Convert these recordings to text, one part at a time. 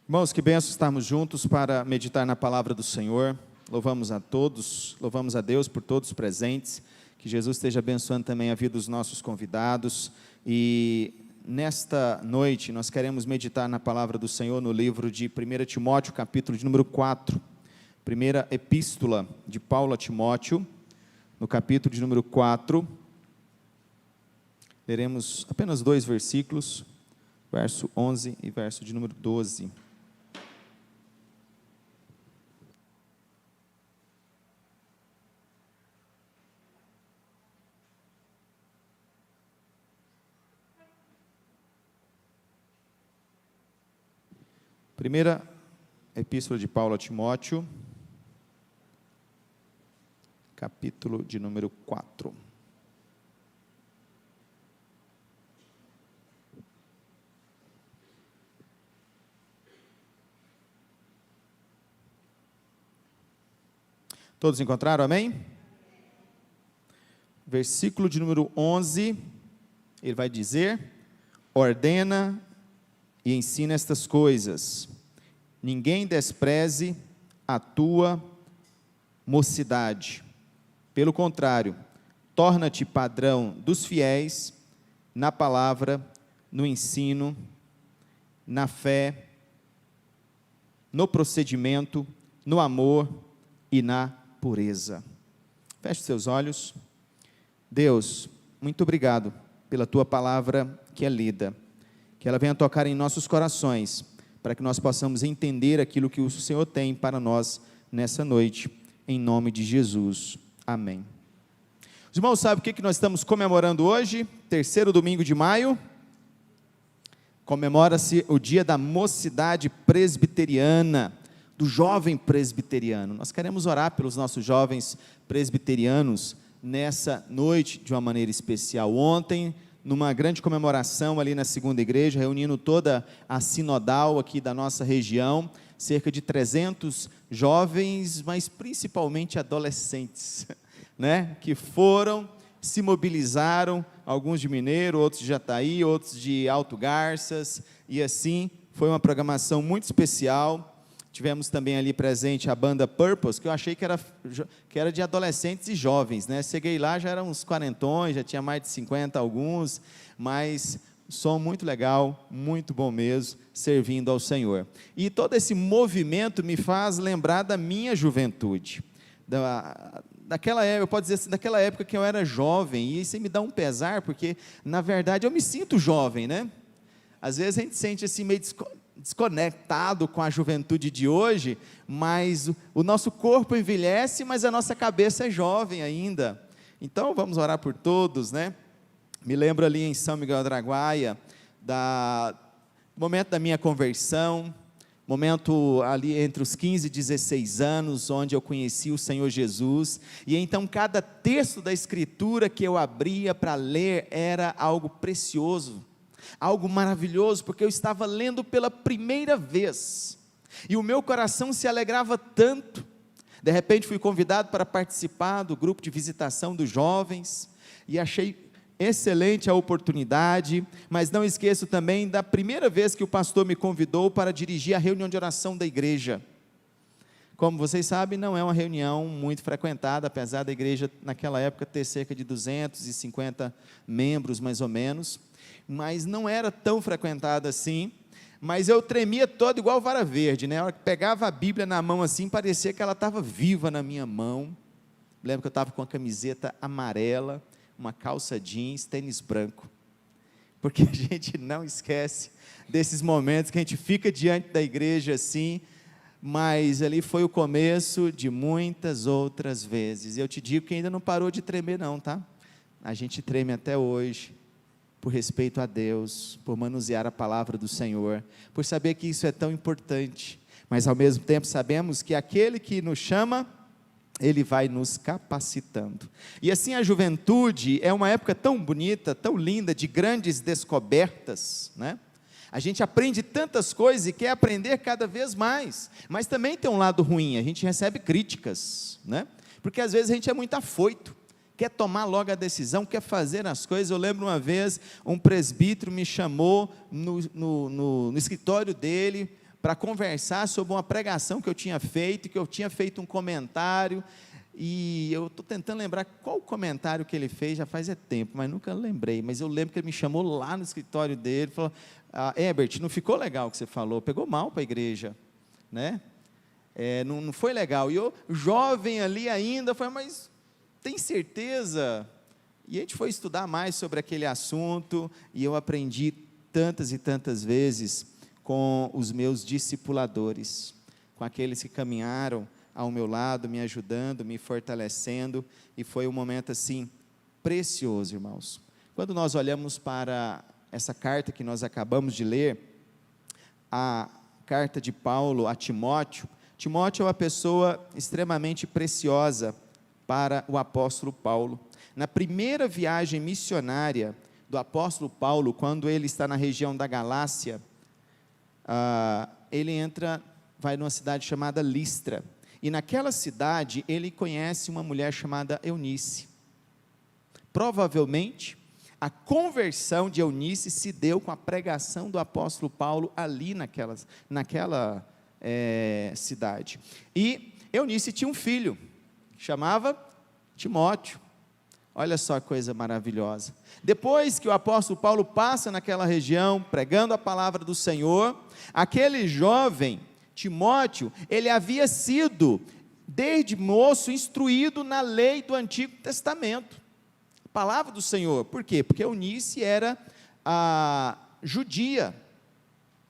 Irmãos, que benção estarmos juntos para meditar na palavra do Senhor. Louvamos a todos, louvamos a Deus por todos os presentes. Que Jesus esteja abençoando também a vida dos nossos convidados. E nesta noite nós queremos meditar na palavra do Senhor no livro de 1 Timóteo, capítulo de número 4. Primeira epístola de Paulo a Timóteo, no capítulo de número 4. Leremos apenas 2 versículos, verso 11 e verso de número 12. Primeira epístola de Paulo a Timóteo, capítulo de número 4. Todos encontraram, amém? Versículo de número 11, ele vai dizer: ordena e ensina estas coisas, ninguém despreze a tua mocidade, pelo contrário, torna-te padrão dos fiéis, na palavra, no ensino, na fé, no procedimento, no amor e na pureza. Feche seus olhos. Deus, muito obrigado pela tua palavra que é lida, que ela venha tocar em nossos corações, para que nós possamos entender aquilo que o Senhor tem para nós nessa noite, em nome de Jesus, amém. Os irmãos sabem o que nós estamos comemorando hoje? Terceiro domingo de maio, comemora-se o dia da mocidade presbiteriana, do jovem presbiteriano. Nós queremos orar pelos nossos jovens presbiterianos, nessa noite, de uma maneira especial. Ontem, numa grande comemoração ali na segunda igreja, reunindo toda a sinodal aqui da nossa região, cerca de 300 jovens, mas principalmente adolescentes, né, que foram, se mobilizaram, alguns de Mineiro, outros de Jataí, outros de Alto Garças, e assim, foi uma programação muito especial. Tivemos também ali presente a banda Purpose, que eu achei que era de adolescentes e jovens, né? Cheguei lá, já eram uns quarentões, já tinha mais de 50 alguns, mas som muito legal, muito bom mesmo, servindo ao Senhor. E todo esse movimento me faz lembrar da minha juventude, daquela época, eu posso dizer assim, daquela época que eu era jovem, e isso me dá um pesar, porque, na verdade, eu me sinto jovem, né? Às vezes a gente sente assim, meio desconectado com a juventude de hoje, mas o nosso corpo envelhece, mas a nossa cabeça é jovem ainda. Então vamos orar por todos, né? Me lembro ali em São Miguel do Araguaia, do momento da minha conversão, momento ali entre os 15 e 16 anos, onde eu conheci o Senhor Jesus, e então cada texto da Escritura que eu abria para ler era algo precioso, algo maravilhoso, porque eu estava lendo pela primeira vez, e o meu coração se alegrava tanto. De repente fui convidado para participar do grupo de visitação dos jovens, e achei excelente a oportunidade, mas não esqueço também da primeira vez que o pastor me convidou para dirigir a reunião de oração da igreja. Como vocês sabem, não é uma reunião muito frequentada, apesar da igreja naquela época ter cerca de 250 membros mais ou menos, mas não era tão frequentada assim. Mas eu tremia todo igual vara verde, né? A hora que pegava a Bíblia na mão assim, parecia que ela estava viva na minha mão. Lembro que eu estava com a camiseta amarela, uma calça jeans, tênis branco, porque a gente não esquece desses momentos que a gente fica diante da igreja assim, mas ali foi o começo de muitas outras vezes. Eu te digo que ainda não parou de tremer não, tá? A gente treme até hoje, por respeito a Deus, por manusear a palavra do Senhor, por saber que isso é tão importante, mas ao mesmo tempo sabemos que aquele que nos chama, Ele vai nos capacitando. E assim a juventude é uma época tão bonita, tão linda, de grandes descobertas, né? A gente aprende tantas coisas e quer aprender cada vez mais, mas também tem um lado ruim, a gente recebe críticas, né? Porque às vezes a gente é muito afoito, quer tomar logo a decisão, quer fazer as coisas. Eu lembro uma vez, um presbítero me chamou no escritório dele, para conversar sobre uma pregação que eu tinha feito, que eu tinha feito um comentário, e eu estou tentando lembrar qual comentário que ele fez, já faz tempo, mas nunca lembrei, mas eu lembro que ele me chamou lá no escritório dele, falou, Herbert, não ficou legal o que você falou, pegou mal para a igreja, né? Não foi legal, e eu, jovem ali ainda, falei, mas tem certeza? E a gente foi estudar mais sobre aquele assunto, e eu aprendi tantas e tantas vezes com os meus discipuladores, com aqueles que caminharam ao meu lado, me ajudando, me fortalecendo, e foi um momento assim, precioso, irmãos. Quando nós olhamos para essa carta que nós acabamos de ler, a carta de Paulo a Timóteo, Timóteo é uma pessoa extremamente preciosa para o apóstolo Paulo. Na primeira viagem missionária do apóstolo Paulo, quando ele está na região da Galácia, ele vai numa cidade chamada Listra, e naquela cidade ele conhece uma mulher chamada Eunice. Provavelmente a conversão de Eunice se deu com a pregação do apóstolo Paulo ali naquela cidade. E Eunice tinha um filho, que chamava Timóteo. Olha só que coisa maravilhosa. Depois que o apóstolo Paulo passa naquela região, pregando a palavra do Senhor, aquele jovem, Timóteo, ele havia sido, desde moço, instruído na lei do Antigo Testamento. A palavra do Senhor. Por quê? Porque Eunice era judia.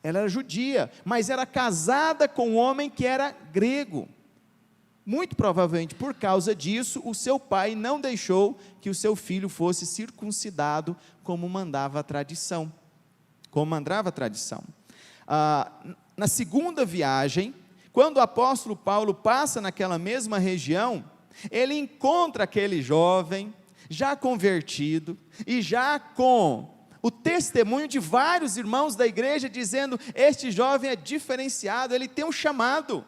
Ela era judia, mas era casada com um homem que era grego. Muito provavelmente por causa disso, o seu pai não deixou que o seu filho fosse circuncidado, como mandava a tradição. Na segunda viagem, quando o apóstolo Paulo passa naquela mesma região, ele encontra aquele jovem, já convertido, e já com o testemunho de vários irmãos da igreja, dizendo, este jovem é diferenciado, ele tem um chamado,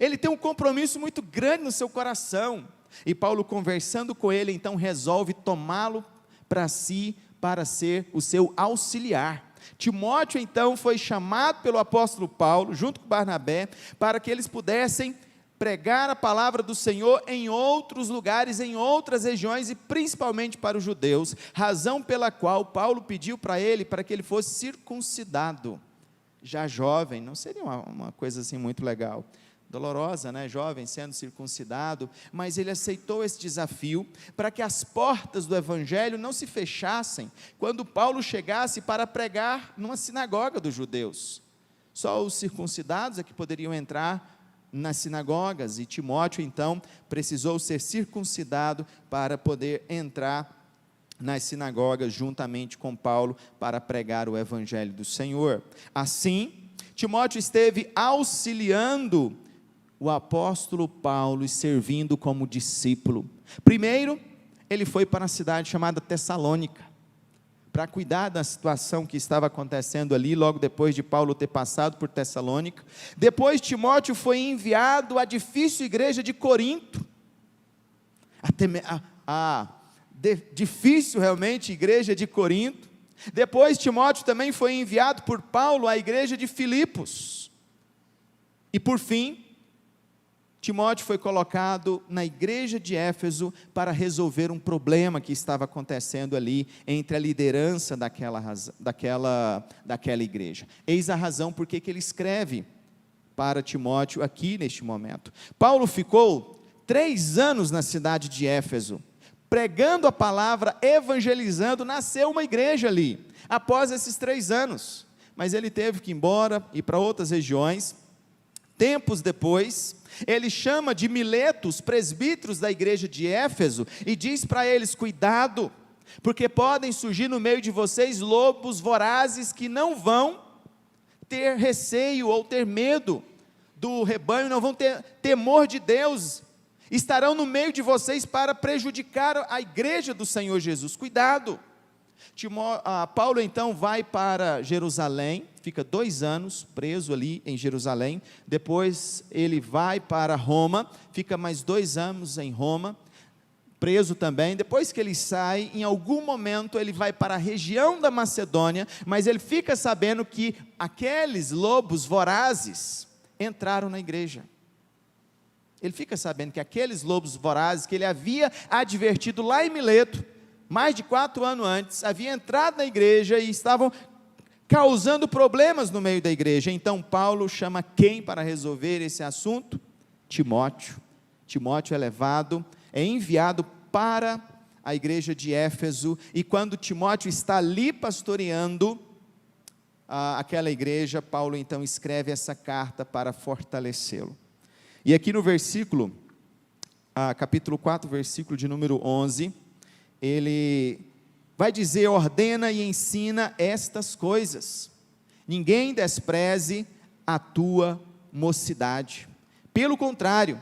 ele tem um compromisso muito grande no seu coração, e Paulo, conversando com ele, então resolve tomá-lo para si, para ser o seu auxiliar. Timóteo então foi chamado pelo apóstolo Paulo, junto com Barnabé, para que eles pudessem pregar a palavra do Senhor em outros lugares, em outras regiões, e principalmente para os judeus, razão pela qual Paulo pediu para que ele fosse circuncidado, já jovem. Não seria uma coisa assim muito legal, dolorosa, né? Jovem sendo circuncidado, mas ele aceitou esse desafio, para que as portas do evangelho não se fechassem, quando Paulo chegasse para pregar numa sinagoga dos judeus. Só os circuncidados é que poderiam entrar nas sinagogas, e Timóteo então precisou ser circuncidado para poder entrar nas sinagogas juntamente com Paulo, para pregar o evangelho do Senhor. Assim, Timóteo esteve auxiliando o apóstolo Paulo e servindo como discípulo. Primeiro, ele foi para a cidade chamada Tessalônica, para cuidar da situação que estava acontecendo ali, logo depois de Paulo ter passado por Tessalônica. Depois, Timóteo foi enviado à difícil igreja de Corinto, difícil realmente igreja de Corinto. Depois, Timóteo também foi enviado por Paulo à igreja de Filipos. E por fim, Timóteo foi colocado na igreja de Éfeso para resolver um problema que estava acontecendo ali entre a liderança daquela igreja. Eis a razão por que ele escreve para Timóteo aqui neste momento. Paulo ficou 3 anos na cidade de Éfeso, pregando a palavra, evangelizando. Nasceu uma igreja ali, após esses 3 anos, mas ele teve que ir embora, ir para outras regiões. Tempos depois, ele chama de Miletos, presbíteros da igreja de Éfeso, e diz para eles, cuidado, porque podem surgir no meio de vocês lobos vorazes, que não vão ter receio ou ter medo do rebanho, não vão ter temor de Deus, estarão no meio de vocês para prejudicar a igreja do Senhor Jesus. Cuidado. Paulo então vai para Jerusalém, fica 2 anos preso ali em Jerusalém. Depois ele vai para Roma, fica mais 2 anos em Roma. preso também. Depois que ele sai, em algum momento ele vai para a região da Macedônia, mas ele fica sabendo que aqueles lobos vorazes entraram na igreja. Ele fica sabendo que aqueles lobos vorazes que ele havia advertido lá em Mileto, mais de 4 anos antes, haviam entrado na igreja e estavam causando problemas no meio da igreja. Então Paulo chama quem para resolver esse assunto? Timóteo. Timóteo é enviado para a igreja de Éfeso, e quando Timóteo está ali pastoreando aquela igreja, Paulo então escreve essa carta para fortalecê-lo. E aqui no versículo, capítulo 4, versículo de número 11, ele vai dizer: ordena e ensina estas coisas, ninguém despreze a tua mocidade, pelo contrário,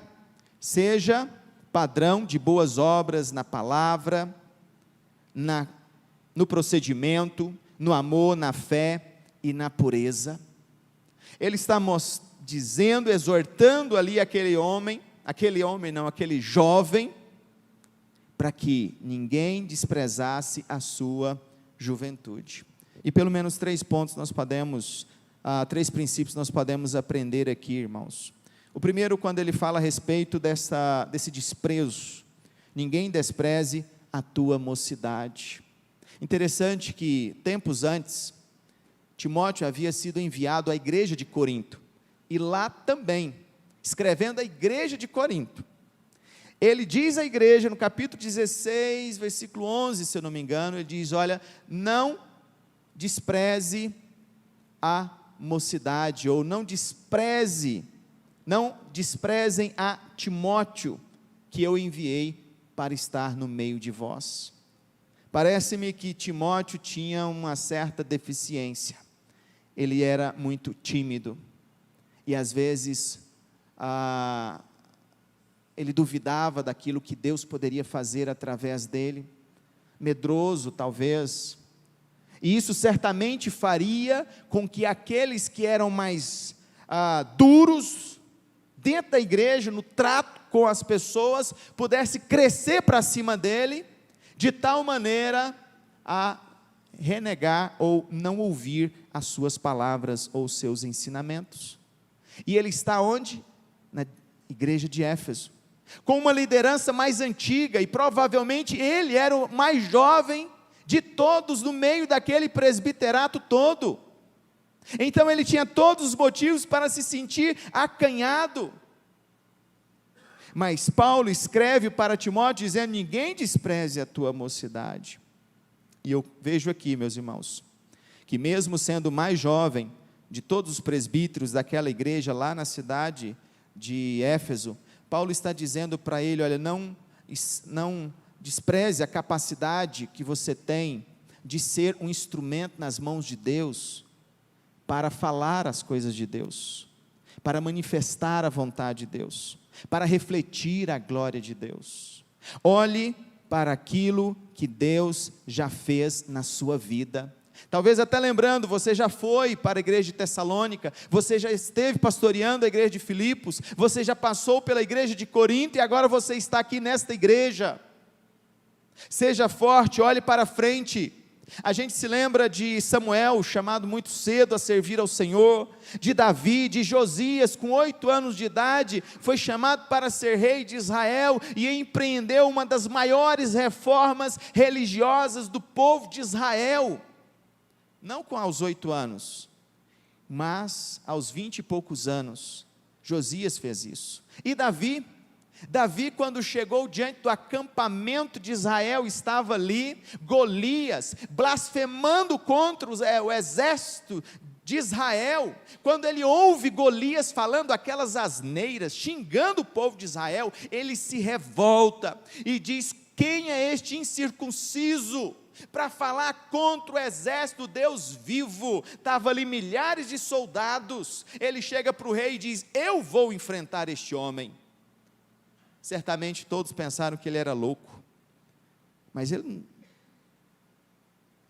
seja padrão de boas obras na palavra, no procedimento, no amor, na fé e na pureza. Ele está dizendo, exortando ali aquele jovem, para que ninguém desprezasse a sua juventude. E pelo menos 3 pontos nós podemos, 3 princípios nós podemos aprender aqui, irmãos. O primeiro, quando ele fala a respeito desse desprezo, ninguém despreze a tua mocidade. Interessante que, tempos antes, Timóteo havia sido enviado à igreja de Corinto, e lá também, escrevendo à igreja de Corinto, ele diz à igreja, no capítulo 16, versículo 11, se eu não me engano, ele diz: olha, não despreze a mocidade, ou não desprezem a Timóteo, que eu enviei para estar no meio de vós. Parece-me que Timóteo tinha uma certa deficiência, ele era muito tímido, e às vezes, ele duvidava daquilo que Deus poderia fazer através dele, medroso talvez, e isso certamente faria com que aqueles que eram mais duros, dentro da igreja, no trato com as pessoas, pudesse crescer para cima dele, de tal maneira a renegar ou não ouvir as suas palavras ou seus ensinamentos. E ele está onde? Na igreja de Éfeso, com uma liderança mais antiga, e provavelmente ele era o mais jovem de todos, no meio daquele presbiterato todo. Então ele tinha todos os motivos para se sentir acanhado. Mas Paulo escreve para Timóteo dizendo: ninguém despreze a tua mocidade. E eu vejo aqui, meus irmãos, que mesmo sendo mais jovem de todos os presbíteros daquela igreja lá na cidade de Éfeso, Paulo está dizendo para ele: olha, não despreze a capacidade que você tem de ser um instrumento nas mãos de Deus, para falar as coisas de Deus, para manifestar a vontade de Deus, para refletir a glória de Deus. Olhe para aquilo que Deus já fez na sua vida. Talvez até lembrando, você já foi para a igreja de Tessalônica, você já esteve pastoreando a igreja de Filipos, você já passou pela igreja de Corinto, e agora você está aqui nesta igreja. Seja forte, olhe para frente. A gente se lembra de Samuel, chamado muito cedo a servir ao Senhor, de Davi, de Josias, com 8 anos de idade, foi chamado para ser rei de Israel, e empreendeu uma das maiores reformas religiosas do povo de Israel, não aos 8 anos, mas aos 20 e poucos anos, Josias fez isso. E Davi, quando chegou diante do acampamento de Israel, estava ali Golias, blasfemando contra o exército de Israel. Quando ele ouve Golias falando aquelas asneiras, xingando o povo de Israel, ele se revolta e diz: quem é este incircunciso para falar contra o exército do Deus vivo? Estava ali milhares de soldados. Ele chega para o rei e diz: eu vou enfrentar este homem. Certamente todos pensaram que ele era louco, mas ele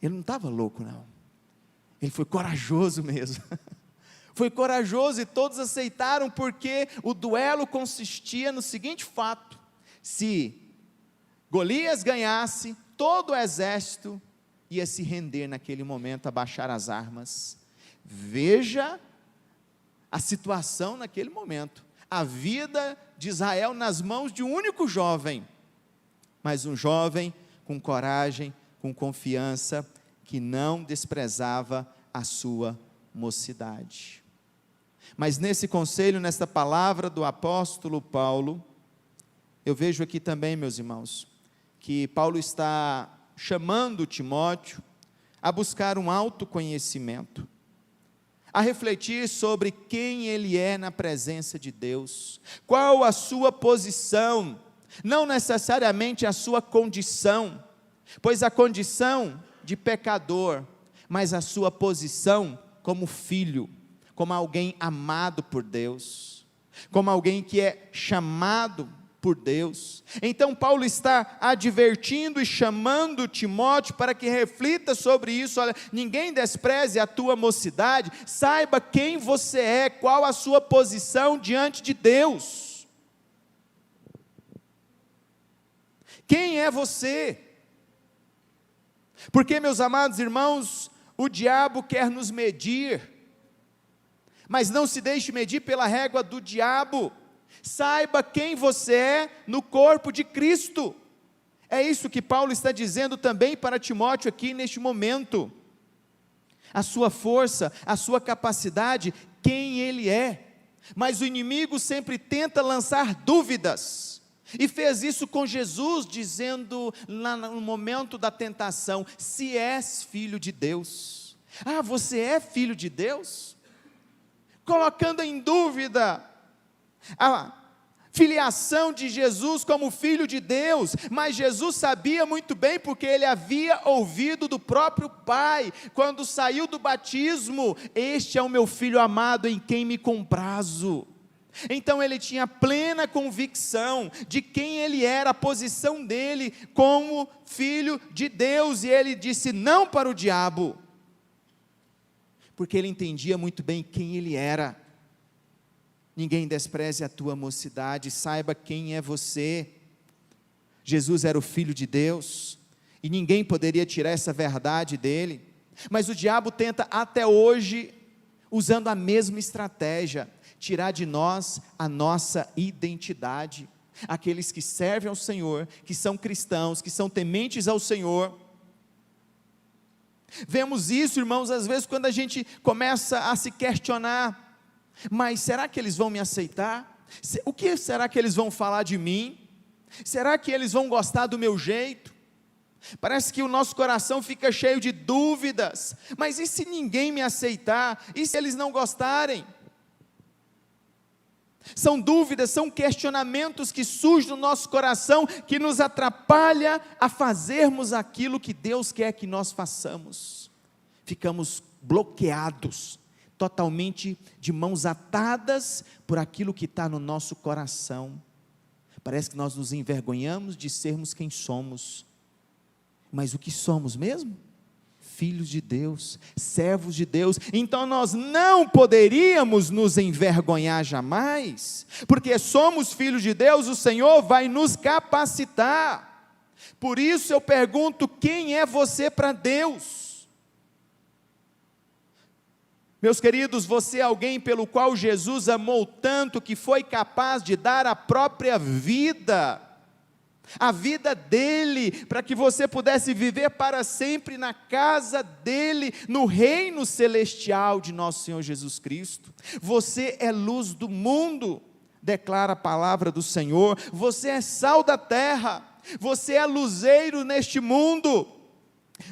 não estava louco, não. Ele foi corajoso mesmo. Foi corajoso, e todos aceitaram, porque o duelo consistia no seguinte fato: se Golias ganhasse, todo o exército ia se render naquele momento, abaixar as armas. Veja a situação naquele momento, a vida de Israel nas mãos de um único jovem, mas um jovem com coragem, com confiança, que não desprezava a sua mocidade. Mas nesse conselho, nesta palavra do apóstolo Paulo, eu vejo aqui também, meus irmãos, que Paulo está chamando Timóteo a buscar um autoconhecimento, a refletir sobre quem ele é na presença de Deus, qual a sua posição, não necessariamente a sua condição, pois a condição de pecador, mas a sua posição como filho, como alguém amado por Deus, como alguém que é chamado por Deus. Então Paulo está advertindo e chamando Timóteo para que reflita sobre isso. Olha, ninguém despreze a tua mocidade, saiba quem você é, qual a sua posição diante de Deus. Quem é você? Porque, meus amados irmãos, o diabo quer nos medir, mas não se deixe medir pela régua do diabo. Saiba quem você é no corpo de Cristo. É isso que Paulo está dizendo também para Timóteo aqui neste momento. A sua força, a sua capacidade, quem ele é. Mas o inimigo sempre tenta lançar dúvidas, e fez isso com Jesus, dizendo lá no momento da tentação: se és filho de Deus. Ah, você é filho de Deus? Colocando em dúvida a filiação de Jesus como filho de Deus, mas Jesus sabia muito bem, porque ele havia ouvido do próprio Pai, quando saiu do batismo: este é o meu filho amado, em quem me comprazo. Então ele tinha plena convicção de quem ele era, a posição dele como filho de Deus, e ele disse não para o diabo, porque ele entendia muito bem quem ele era. Ninguém despreze a tua mocidade, saiba quem é você. Jesus era o Filho de Deus, e ninguém poderia tirar essa verdade dele, mas o diabo tenta até hoje, usando a mesma estratégia, tirar de nós a nossa identidade. Aqueles que servem ao Senhor, que são cristãos, que são tementes ao Senhor. Vemos isso, irmãos, às vezes quando a gente começa a se questionar: mas será que eles vão me aceitar? O que será que eles vão falar de mim? Será que eles vão gostar do meu jeito? Parece que o nosso coração fica cheio de dúvidas. Mas e se ninguém me aceitar? E se eles não gostarem? São dúvidas, são questionamentos que surgem no nosso coração, que nos atrapalha a fazermos aquilo que Deus quer que nós façamos. Ficamos bloqueados, totalmente de mãos atadas por aquilo que está no nosso coração. Parece que nós nos envergonhamos de sermos quem somos, mas o que somos mesmo? Filhos de Deus, servos de Deus. Então nós não poderíamos nos envergonhar jamais, porque somos filhos de Deus, o Senhor vai nos capacitar. Por isso eu pergunto: quem é você para Deus? Meus queridos, você é alguém pelo qual Jesus amou tanto, que foi capaz de dar a própria vida, a vida dele, para que você pudesse viver para sempre na casa dele, no reino celestial de nosso Senhor Jesus Cristo. Você é luz do mundo, declara a palavra do Senhor. Você é sal da terra, você é luzeiro neste mundo,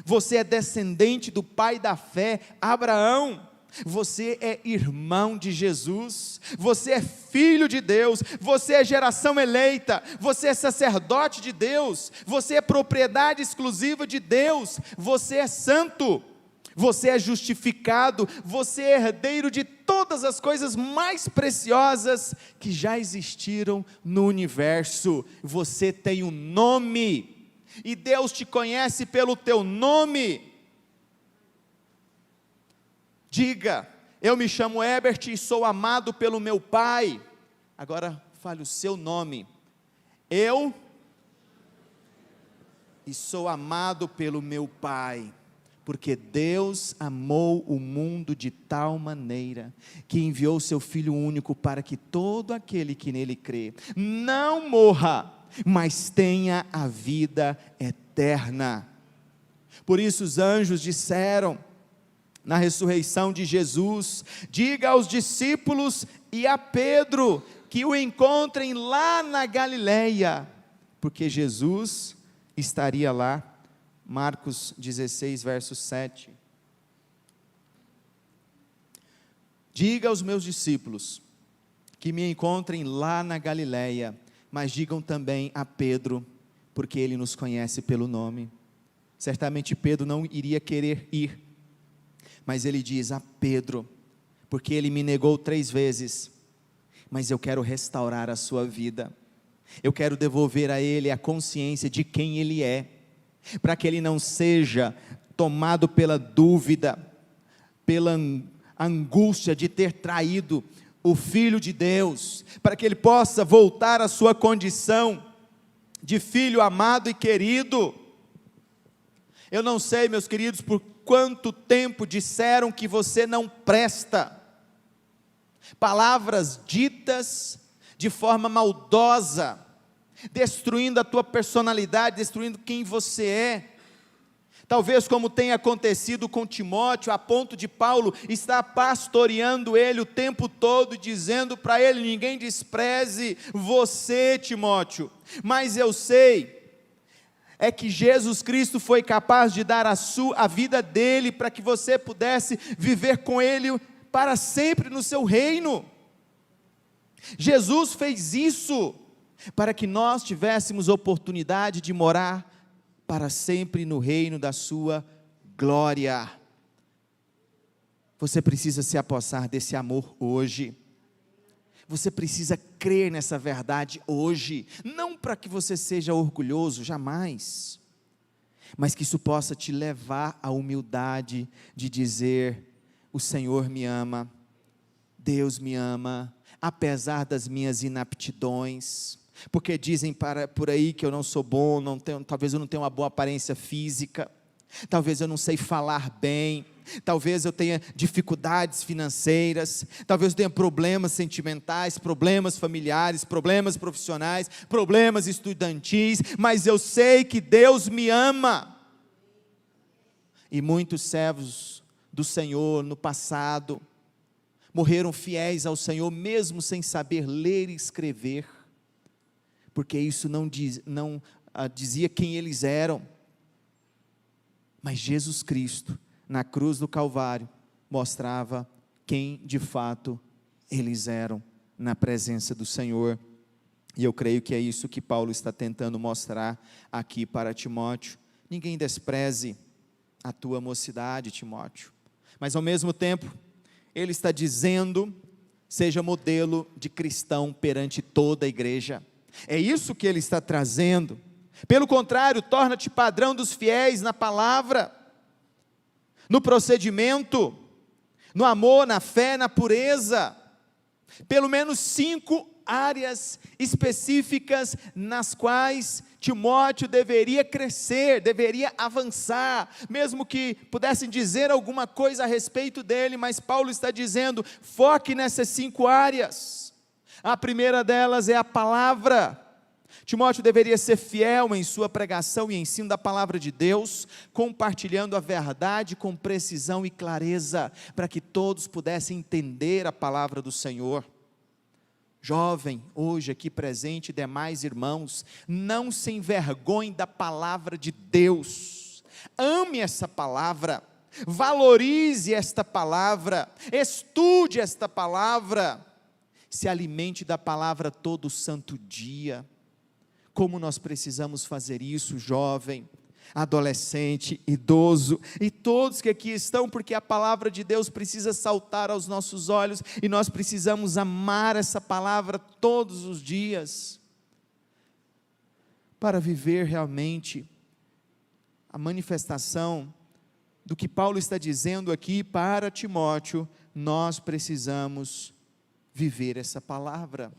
você é descendente do pai da fé, Abraão. Você é irmão de Jesus, você é filho de Deus, você é geração eleita, você é sacerdote de Deus, você é propriedade exclusiva de Deus, você é santo, você é justificado, você é herdeiro de todas as coisas mais preciosas que já existiram no universo. Você tem um nome, e Deus te conhece pelo teu nome. Diga: eu me chamo Herbert e sou amado pelo meu Pai. Agora fale o seu nome. Eu e sou amado pelo meu Pai, porque Deus amou o mundo de tal maneira, que enviou seu Filho único, para que todo aquele que nele crê, não morra, mas tenha a vida eterna. Por isso os anjos disseram, na ressurreição de Jesus: diga aos discípulos e a Pedro, que o encontrem lá na Galileia, porque Jesus estaria lá. Marcos 16, verso 7. Diga aos meus discípulos, que me encontrem lá na Galileia, mas digam também a Pedro, porque ele nos conhece pelo nome. Certamente Pedro não iria querer ir, mas ele diz a Pedro, porque ele me negou 3 vezes, mas eu quero restaurar a sua vida, eu quero devolver a ele a consciência de quem ele é, para que ele não seja tomado pela dúvida, pela angústia de ter traído o Filho de Deus, para que ele possa voltar à sua condição de filho amado e querido. Eu não sei, meus queridos, por quanto tempo disseram que você não presta, palavras ditas de forma maldosa, destruindo a tua personalidade, destruindo quem você é. Talvez como tenha acontecido com Timóteo, a ponto de Paulo estar pastoreando ele o tempo todo, dizendo para ele: ninguém despreze você, Timóteo, mas eu sei, é que Jesus Cristo foi capaz de dar a vida dele, para que você pudesse viver com ele para sempre no seu reino. Jesus fez isso, para que nós tivéssemos oportunidade de morar para sempre no reino da sua glória. Você precisa se apossar desse amor hoje, você precisa crer nessa verdade hoje, não para que você seja orgulhoso, jamais, mas que isso possa te levar à humildade de dizer: o Senhor me ama, Deus me ama, apesar das minhas inaptidões, porque dizem por aí que eu não sou bom, talvez eu não tenha uma boa aparência física, talvez eu não sei falar bem, talvez eu tenha dificuldades financeiras, talvez eu tenha problemas sentimentais, problemas familiares, problemas profissionais, problemas estudantis, mas eu sei que Deus me ama. E muitos servos do Senhor no passado morreram fiéis ao Senhor, mesmo sem saber ler e escrever, porque isso não dizia quem eles eram. Mas Jesus Cristo, na cruz do Calvário, mostrava quem de fato eles eram, na presença do Senhor. E eu creio que é isso que Paulo está tentando mostrar aqui para Timóteo. Ninguém despreze a tua mocidade, Timóteo, mas ao mesmo tempo, ele está dizendo: seja modelo de cristão perante toda a igreja. É isso que ele está trazendo. Pelo contrário, torna-te padrão dos fiéis na palavra, no procedimento, no amor, na fé, na pureza. Pelo menos 5 áreas específicas nas quais Timóteo deveria crescer, deveria avançar, mesmo que pudessem dizer alguma coisa a respeito dele, mas Paulo está dizendo: foque nessas 5 áreas. A primeira delas é a palavra. Timóteo deveria ser fiel em sua pregação e ensino da palavra de Deus, compartilhando a verdade com precisão e clareza, para que todos pudessem entender a palavra do Senhor. Jovem, hoje aqui presente, demais irmãos, não se envergonhe da palavra de Deus, ame essa palavra, valorize esta palavra, estude esta palavra, se alimente da palavra todo santo dia. Como nós precisamos fazer isso, jovem, adolescente, idoso e todos que aqui estão, porque a palavra de Deus precisa saltar aos nossos olhos e nós precisamos amar essa palavra todos os dias, para viver realmente a manifestação do que Paulo está dizendo aqui para Timóteo. Nós precisamos viver essa palavra.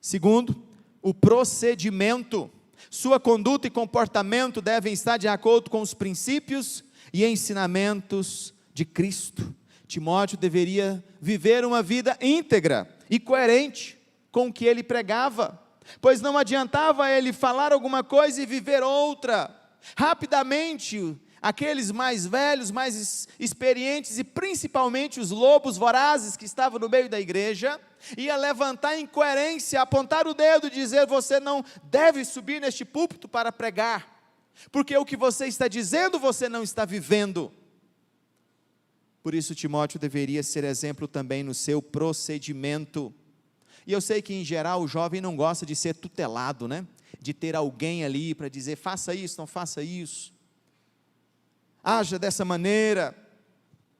Segundo, o procedimento. Sua conduta e comportamento devem estar de acordo com os princípios e ensinamentos de Cristo. Timóteo deveria viver uma vida íntegra e coerente com o que ele pregava, pois não adiantava ele falar alguma coisa e viver outra. Rapidamente, aqueles mais velhos, mais experientes e principalmente os lobos vorazes que estavam no meio da igreja, ia levantar incoerência, apontar o dedo e dizer: você não deve subir neste púlpito para pregar, porque o que você está dizendo você não está vivendo. Por isso Timóteo deveria ser exemplo também no seu procedimento. E eu sei que em geral o jovem não gosta de ser tutelado, né? De ter alguém ali para dizer: faça isso, não faça isso, haja dessa maneira,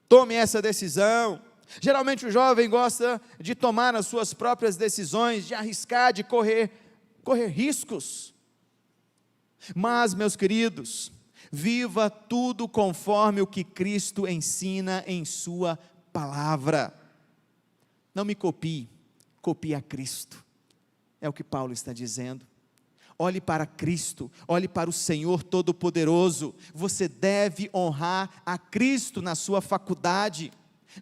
tome essa decisão. Geralmente o jovem gosta de tomar as suas próprias decisões, de arriscar, de correr riscos. Mas, meus queridos, viva tudo conforme o que Cristo ensina em sua palavra. Não me copie, copie a Cristo. É o que Paulo está dizendo. Olhe para Cristo, olhe para o Senhor Todo-Poderoso. Você deve honrar a Cristo na sua faculdade,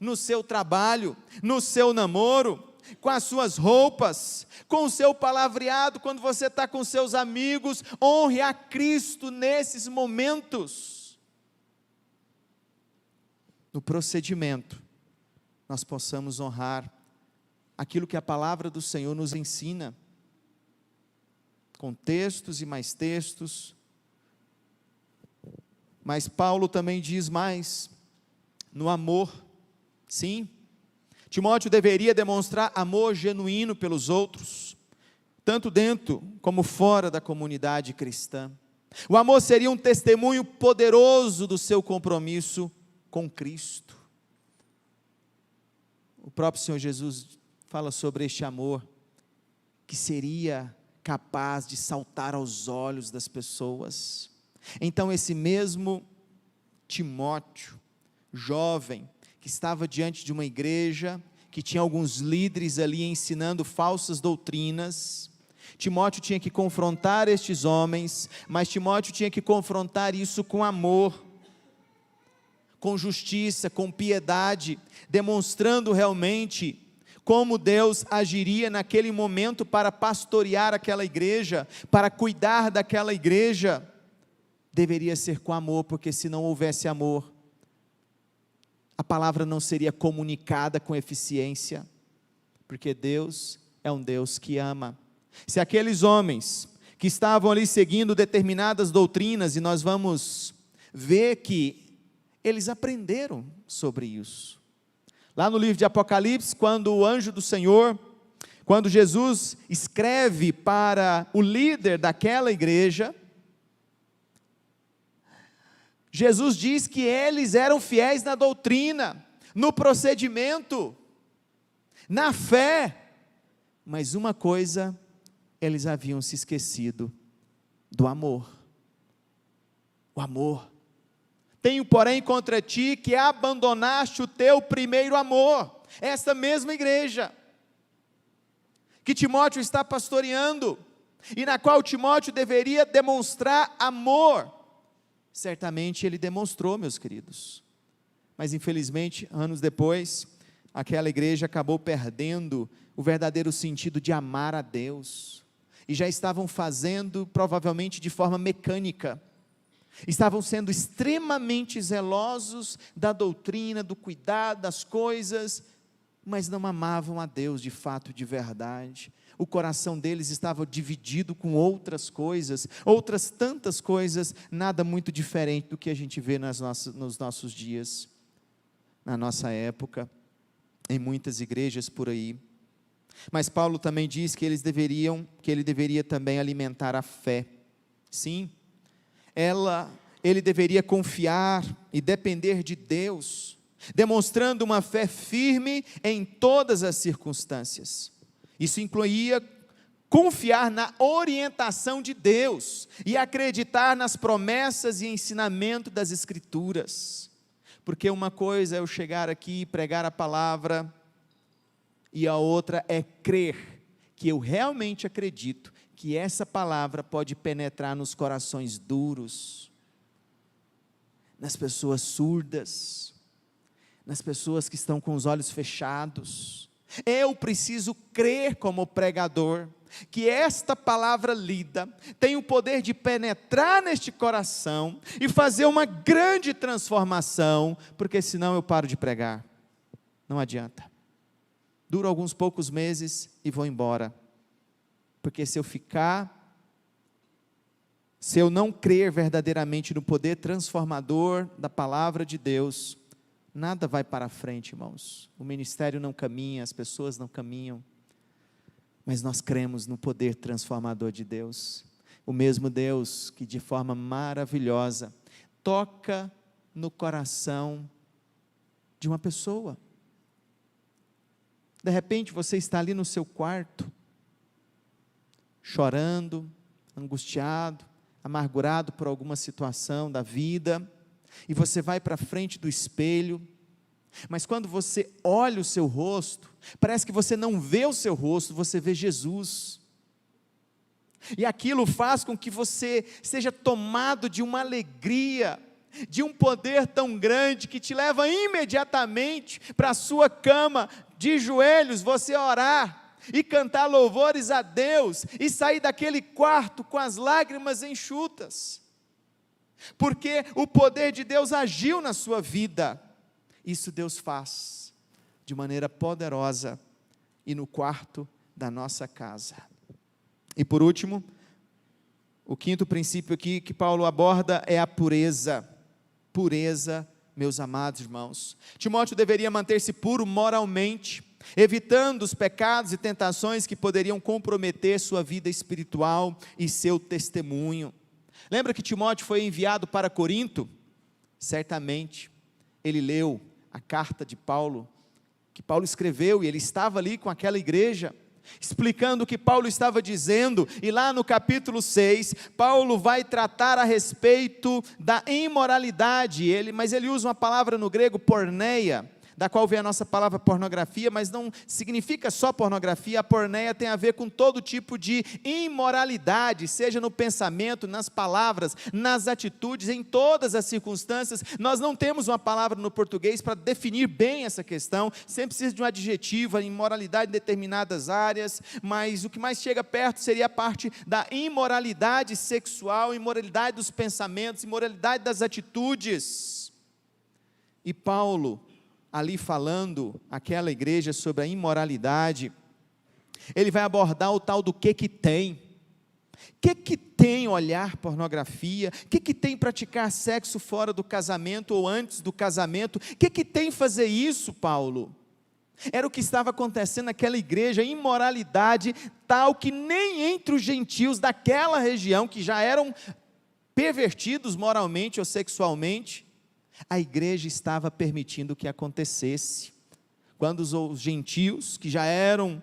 no seu trabalho, no seu namoro, com as suas roupas, com o seu palavreado, quando você está com seus amigos. Honre a Cristo nesses momentos. No procedimento, nós possamos honrar aquilo que a palavra do Senhor nos ensina, com textos e mais textos. Mas Paulo também diz mais, no amor. Sim, Timóteo deveria demonstrar amor genuíno pelos outros, tanto dentro como fora da comunidade cristã. O amor seria um testemunho poderoso do seu compromisso com Cristo. O próprio Senhor Jesus fala sobre este amor, que seria capaz de saltar aos olhos das pessoas. Então esse mesmo Timóteo, jovem, que estava diante de uma igreja, que tinha alguns líderes ali ensinando falsas doutrinas, Timóteo tinha que confrontar estes homens, mas Timóteo tinha que confrontar isso com amor, com justiça, com piedade, demonstrando realmente como Deus agiria naquele momento para pastorear aquela igreja, para cuidar daquela igreja. Deveria ser com amor, porque se não houvesse amor, a palavra não seria comunicada com eficiência, porque Deus é um Deus que ama. Se aqueles homens que estavam ali seguindo determinadas doutrinas, e nós vamos ver que eles aprenderam sobre isso. Lá no livro de Apocalipse, quando o anjo do Senhor, quando Jesus escreve para o líder daquela igreja, Jesus diz que eles eram fiéis na doutrina, no procedimento, na fé, mas uma coisa, eles haviam se esquecido: do amor. O amor. Tenho, porém, contra ti que abandonaste o teu primeiro amor. Esta mesma igreja que Timóteo está pastoreando, e na qual Timóteo deveria demonstrar amor. Certamente ele demonstrou, meus queridos, mas infelizmente, anos depois, aquela igreja acabou perdendo o verdadeiro sentido de amar a Deus, e já estavam fazendo provavelmente de forma mecânica, estavam sendo extremamente zelosos da doutrina, do cuidado das coisas, mas não amavam a Deus de fato, de verdade. O coração deles estava dividido com outras coisas, outras tantas coisas, nada muito diferente do que a gente vê nos nossos dias, na nossa época, em muitas igrejas por aí. Mas Paulo também diz que ele deveria também alimentar a fé. Sim, ele deveria confiar e depender de Deus, demonstrando uma fé firme em todas as circunstâncias. Isso incluía confiar na orientação de Deus e acreditar nas promessas e ensinamento das Escrituras, porque uma coisa é eu chegar aqui e pregar a palavra, e a outra é crer que eu realmente acredito que essa palavra pode penetrar nos corações duros, nas pessoas surdas, nas pessoas que estão com os olhos fechados. Eu preciso crer como pregador, que esta palavra lida tem o poder de penetrar neste coração e fazer uma grande transformação, porque senão eu paro de pregar, não adianta, duro alguns poucos meses e vou embora, porque se eu não crer verdadeiramente no poder transformador da palavra de Deus, nada vai para frente, irmãos, o ministério não caminha, as pessoas não caminham, mas nós cremos no poder transformador de Deus, o mesmo Deus que de forma maravilhosa toca no coração de uma pessoa. De repente você está ali no seu quarto, chorando, angustiado, amargurado por alguma situação da vida, e você vai para frente do espelho, mas quando você olha o seu rosto, parece que você não vê o seu rosto, você vê Jesus, e aquilo faz com que você seja tomado de uma alegria, de um poder tão grande, que te leva imediatamente para a sua cama, de joelhos, você orar, e cantar louvores a Deus, e sair daquele quarto com as lágrimas enxutas, porque o poder de Deus agiu na sua vida. Isso Deus faz de maneira poderosa e no quarto da nossa casa. E por último, o quinto princípio aqui que Paulo aborda é a pureza. Pureza, meus amados irmãos. Timóteo deveria manter-se puro moralmente, evitando os pecados e tentações que poderiam comprometer sua vida espiritual e seu testemunho. Lembra que Timóteo foi enviado para Corinto? Certamente ele leu a carta de Paulo, que Paulo escreveu, e ele estava ali com aquela igreja, explicando o que Paulo estava dizendo, e lá no capítulo 6, Paulo vai tratar a respeito da imoralidade, mas ele usa uma palavra no grego, porneia, da qual vem a nossa palavra pornografia, mas não significa só pornografia, a porneia tem a ver com todo tipo de imoralidade, seja no pensamento, nas palavras, nas atitudes, em todas as circunstâncias. Nós não temos uma palavra no português para definir bem essa questão, sempre precisa de um adjetivo, a imoralidade em determinadas áreas, mas o que mais chega perto seria a parte da imoralidade sexual, imoralidade dos pensamentos, imoralidade das atitudes. E Paulo, ali falando àquela igreja sobre a imoralidade, ele vai abordar o tal do que tem. Que tem olhar pornografia? Que tem praticar sexo fora do casamento ou antes do casamento? Que tem fazer isso, Paulo? Era o que estava acontecendo naquela igreja, imoralidade tal que nem entre os gentios daquela região, que já eram pervertidos moralmente ou sexualmente, a igreja estava permitindo que acontecesse. Quando os gentios, que já eram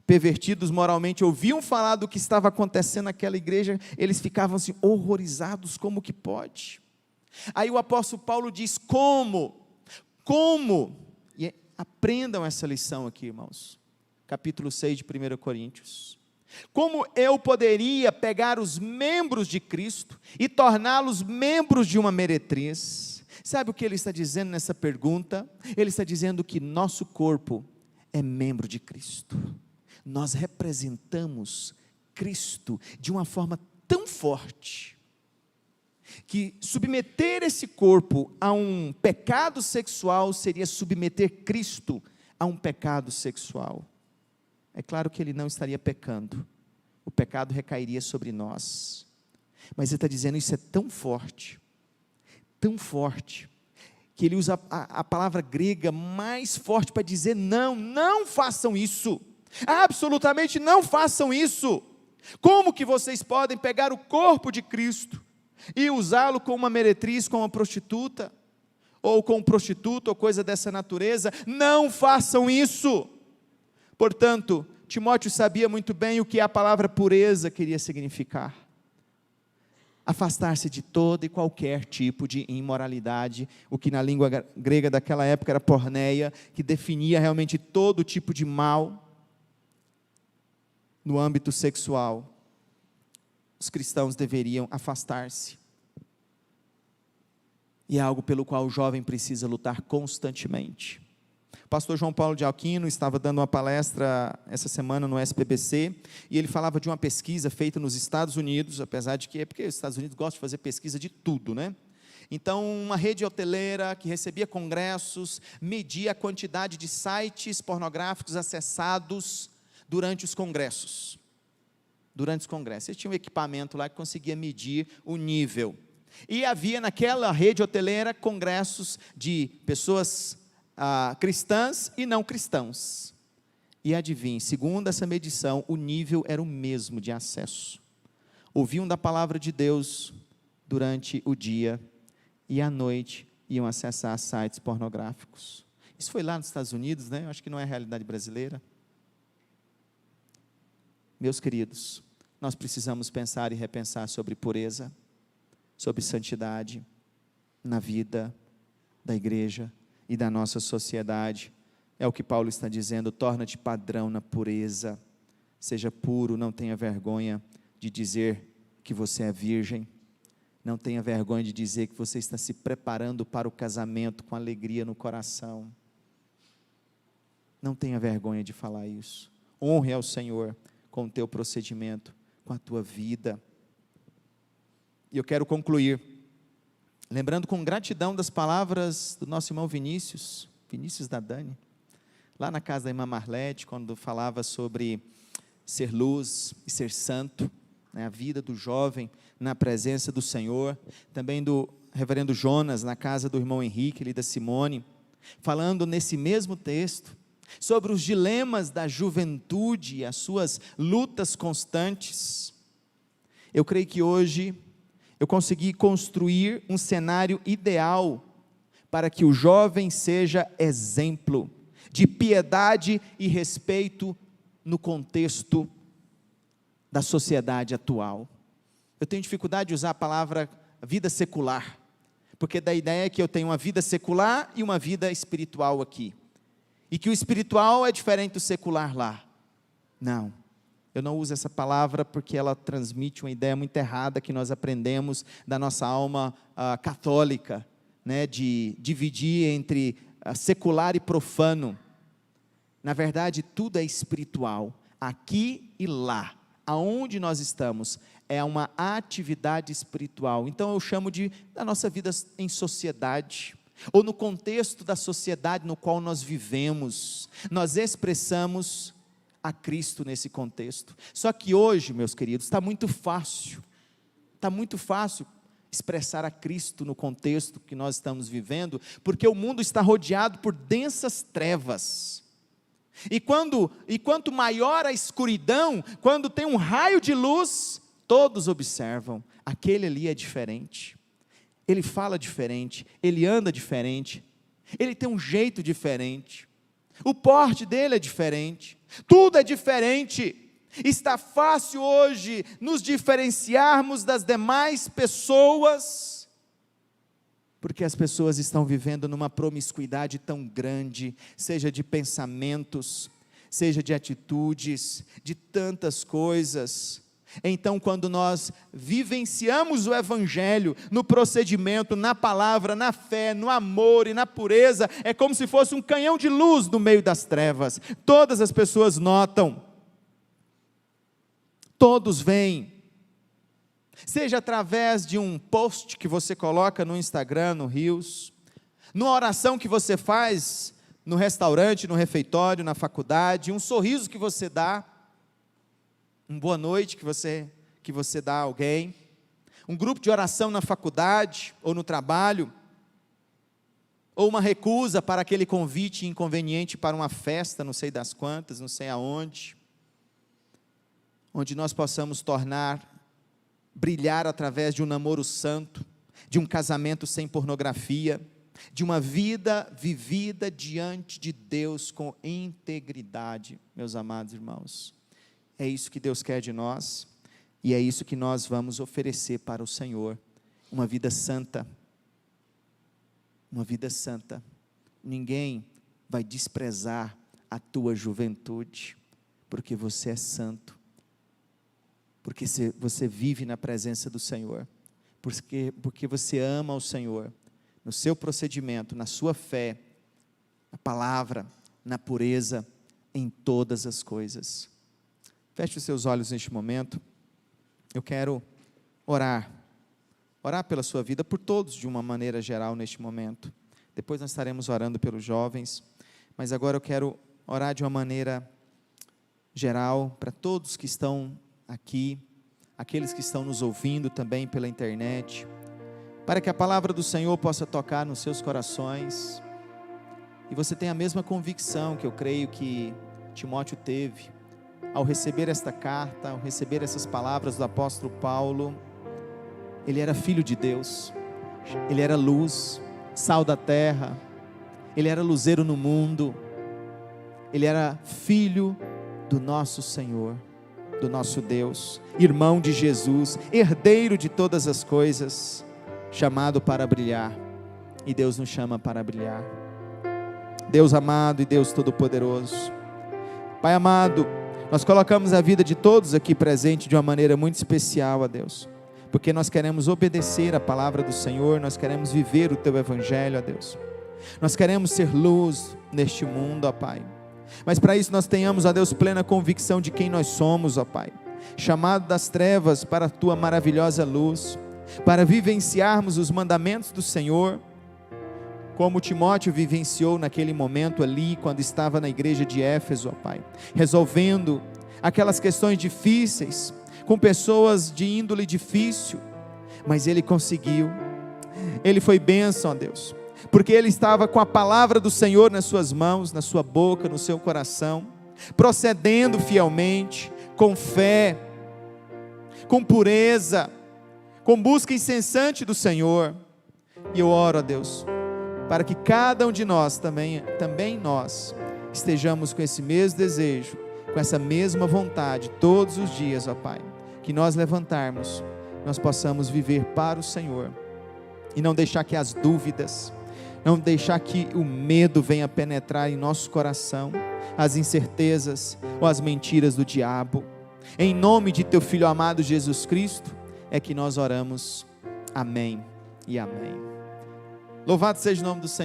pervertidos moralmente, ouviam falar do que estava acontecendo naquela igreja, eles ficavam assim, horrorizados, como que pode? Aí o apóstolo Paulo diz, como? E aprendam essa lição aqui, irmãos, capítulo 6 de 1 Coríntios, como eu poderia pegar os membros de Cristo, e torná-los membros de uma meretriz? Sabe o que ele está dizendo nessa pergunta? Ele está dizendo que nosso corpo é membro de Cristo, nós representamos Cristo de uma forma tão forte, que submeter esse corpo a um pecado sexual, seria submeter Cristo a um pecado sexual. É claro que ele não estaria pecando, o pecado recairia sobre nós, mas ele está dizendo, isso é tão forte, que ele usa a palavra grega mais forte para dizer, não façam isso, absolutamente não façam isso. Como que vocês podem pegar o corpo de Cristo, e usá-lo como uma meretriz, como uma prostituta, ou com um prostituto, ou coisa dessa natureza? Não façam isso. Portanto, Timóteo sabia muito bem o que a palavra pureza queria significar. Afastar-se de todo e qualquer tipo de imoralidade, o que na língua grega daquela época era porneia, que definia realmente todo tipo de mal no âmbito sexual. os cristãos deveriam afastar-se. E é algo pelo qual o jovem precisa lutar constantemente. O pastor João Paulo de Aquino estava dando uma palestra essa semana no SPBC, e ele falava de uma pesquisa feita nos Estados Unidos, apesar de que é porque os Estados Unidos gostam de fazer pesquisa de tudo, né? Então, uma rede hoteleira que recebia congressos, media a quantidade de sites pornográficos acessados durante os congressos. Durante os congressos. Eles tinham um equipamento lá que conseguia medir o nível. E havia naquela rede hoteleira congressos de pessoas cristãs e não cristãos. E adivinhe, segundo essa medição, o nível era o mesmo de acesso. Ouviam da palavra de Deus durante o dia e à noite iam acessar sites pornográficos. Isso foi lá nos Estados Unidos, né? Eu acho que não é a realidade brasileira. Meus queridos, nós precisamos pensar e repensar sobre pureza, sobre santidade na vida da igreja e da nossa sociedade. É o que Paulo está dizendo: torna-te padrão na pureza, seja puro, não tenha vergonha de dizer que você é virgem, não tenha vergonha de dizer que você está se preparando para o casamento com alegria no coração, não tenha vergonha de falar isso. Honre ao Senhor com o teu procedimento, com a tua vida. E eu quero concluir lembrando com gratidão das palavras do nosso irmão Vinícius da Dani, lá na casa da irmã Marlete, quando falava sobre ser luz e ser santo, né, a vida do jovem na presença do Senhor. Também do reverendo Jonas, na casa do irmão Henrique e da Simone, falando nesse mesmo texto, sobre os dilemas da juventude e as suas lutas constantes. Eu creio que hoje eu consegui construir um cenário ideal para que o jovem seja exemplo de piedade e respeito no contexto da sociedade atual. Eu tenho dificuldade de usar a palavra vida secular, porque dá a ideia que eu tenho uma vida secular e uma vida espiritual aqui, e que o espiritual é diferente do secular lá. Não, eu não uso essa palavra porque ela transmite uma ideia muito errada que nós aprendemos da nossa alma católica, né, de dividir entre secular e profano. Na verdade, tudo é espiritual, aqui e lá, aonde nós estamos, é uma atividade espiritual. Então eu chamo da nossa vida em sociedade, ou no contexto da sociedade no qual nós vivemos, nós expressamos a Cristo nesse contexto. Só que hoje, meus queridos, está muito fácil expressar a Cristo no contexto que nós estamos vivendo, porque o mundo está rodeado por densas trevas. E quanto maior a escuridão, quando tem um raio de luz, todos observam, aquele ali é diferente, ele fala diferente, ele anda diferente, ele tem um jeito diferente, o porte dele é diferente, tudo é diferente. Está fácil hoje nos diferenciarmos das demais pessoas, porque as pessoas estão vivendo numa promiscuidade tão grande, seja de pensamentos, seja de atitudes, de tantas coisas. Então, quando nós vivenciamos o Evangelho, no procedimento, na palavra, na fé, no amor e na pureza, é como se fosse um canhão de luz no meio das trevas. Todas as pessoas notam, todos veem, seja através de um post que você coloca no Instagram, no Reels, numa oração que você faz no restaurante, no refeitório, na faculdade, um sorriso que você dá, uma boa noite que você dá a alguém, um grupo de oração na faculdade ou no trabalho, ou uma recusa para aquele convite inconveniente para uma festa, não sei das quantas, não sei aonde, onde nós possamos brilhar através de um namoro santo, de um casamento sem pornografia, de uma vida vivida diante de Deus com integridade, meus amados irmãos. É isso que Deus quer de nós, e é isso que nós vamos oferecer para o Senhor, uma vida santa, uma vida santa. Ninguém vai desprezar a tua juventude, porque você é santo, porque você vive na presença do Senhor, porque você ama o Senhor, no seu procedimento, na sua fé, na palavra, na pureza, em todas as coisas. Feche os seus olhos neste momento. Eu quero orar pela sua vida, por todos de uma maneira geral neste momento. Depois nós estaremos orando pelos jovens, mas agora eu quero orar de uma maneira geral para todos que estão aqui, aqueles que estão nos ouvindo também pela internet, para que a palavra do Senhor possa tocar nos seus corações, e você tenha a mesma convicção que eu creio que Timóteo teve, ao receber esta carta, ao receber essas palavras do apóstolo Paulo. Ele era filho de Deus, ele era luz, sal da terra, ele era luzeiro no mundo, ele era filho do nosso Senhor, do nosso Deus, irmão de Jesus, herdeiro de todas as coisas, chamado para brilhar, e Deus nos chama para brilhar. Deus amado e Deus todo-poderoso, Pai amado, nós colocamos a vida de todos aqui presente de uma maneira muito especial a Deus, porque nós queremos obedecer a palavra do Senhor, nós queremos viver o Teu Evangelho, ó Deus, nós queremos ser luz neste mundo, ó Pai, mas para isso nós tenhamos, ó Deus, plena convicção de quem nós somos, ó Pai, chamado das trevas para a Tua maravilhosa luz, para vivenciarmos os mandamentos do Senhor, como Timóteo vivenciou naquele momento ali, quando estava na igreja de Éfeso, ó Pai, resolvendo aquelas questões difíceis, com pessoas de índole difícil, mas ele conseguiu, ele foi bênção, ó Deus, porque ele estava com a palavra do Senhor nas suas mãos, na sua boca, no seu coração, procedendo fielmente, com fé, com pureza, com busca incessante do Senhor. E eu oro, ó Deus, para que cada um de nós, também nós, estejamos com esse mesmo desejo, com essa mesma vontade, todos os dias, ó Pai, que nós levantarmos, nós possamos viver para o Senhor, e não deixar que as dúvidas, não deixar que o medo venha penetrar em nosso coração, as incertezas, ou as mentiras do diabo. Em nome de Teu Filho amado Jesus Cristo, é que nós oramos, amém e amém. Louvado seja o nome do Senhor.